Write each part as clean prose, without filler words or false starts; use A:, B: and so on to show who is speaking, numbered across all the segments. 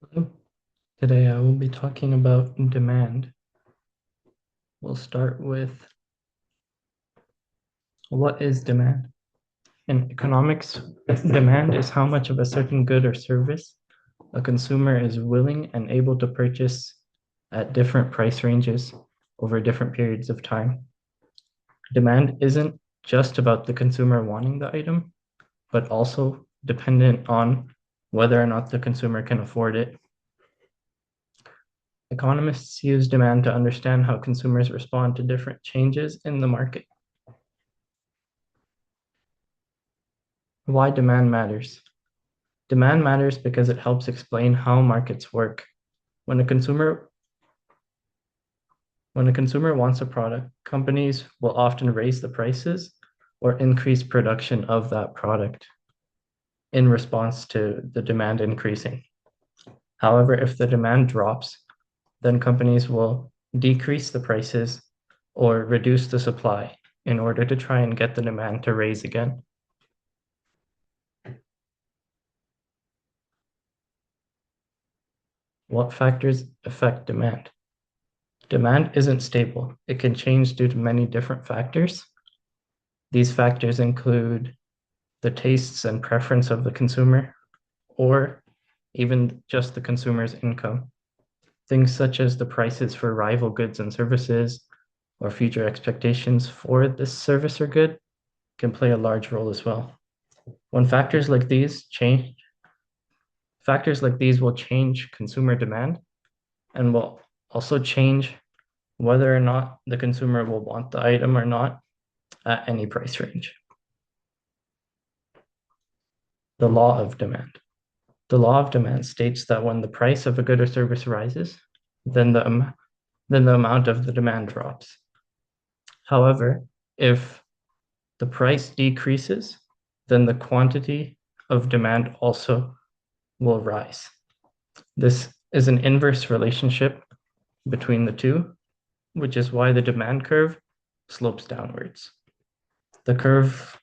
A: Hello. Today I will be talking about demand. We'll start with what is demand? In economics, demand is how much of a certain good or service a consumer is willing and able to purchase at different price ranges over different periods of time. Demand isn't just about the consumer wanting the item, but also dependent on whether or not the consumer can afford it. Economists use demand to understand how consumers respond to different changes in the market. Why demand matters. Demand matters because it helps explain how markets work. When a consumer wants a product, companies will often raise the prices or increase production of that product in response to the demand increasing. However, if the demand drops, then companies will decrease the prices or reduce the supply in order to try and get the demand to raise again. What factors affect demand? Demand isn't stable. It can change due to many different factors. These factors include the tastes and preference of the consumer, or even just the consumer's income. Things such as the prices for rival goods and services or future expectations for this service or good can play a large role as well. When factors like these will change consumer demand and will also change whether or not the consumer will want the item or not at any price range. The law of demand. The law of demand states that when the price of a good or service rises, then the amount of the demand drops. However, if the price decreases, then the quantity of demand also will rise. This is an inverse relationship between the two, which is why the demand curve slopes downwards. The curve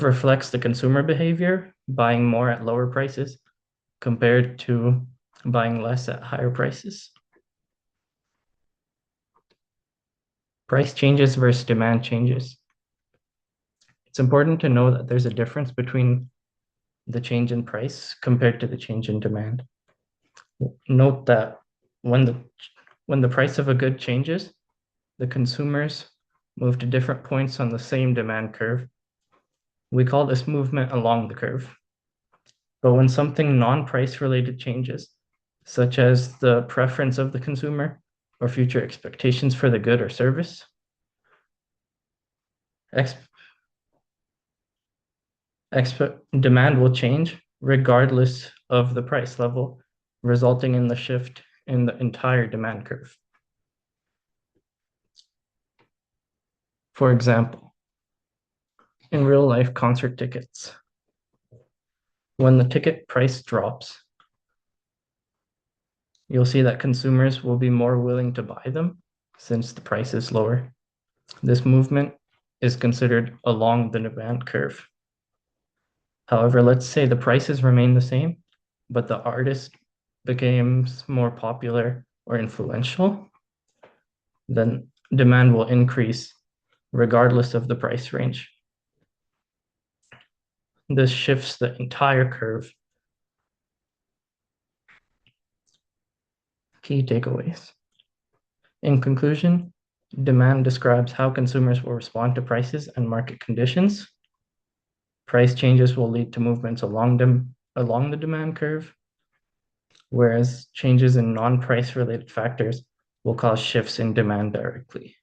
A: reflects the consumer behavior, buying more at lower prices compared to buying less at higher prices. Price changes versus demand changes. It's important to know that there's a difference between the change in price compared to the change in demand. Note that when the price of a good changes, the consumers move to different points on the same demand curve. We call this movement along the curve. But when something non-price related changes, such as the preference of the consumer or future expectations for the good or service, demand will change regardless of the price level, resulting in the shift in the entire demand curve. For example, in real life concert tickets, when the ticket price drops, you'll see that consumers will be more willing to buy them since the price is lower. This movement is considered along the demand curve. However, let's say the prices remain the same, but the artist becomes more popular or influential, then demand will increase regardless of the price range. This shifts the entire curve. Key takeaways. In conclusion, demand describes how consumers will respond to prices and market conditions. Price changes will lead to movements along the demand curve, whereas changes in non-price related factors will cause shifts in demand directly.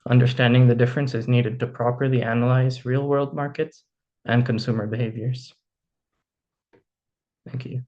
A: Understanding the difference is needed to properly analyze real-world markets and consumer behaviors. Thank you.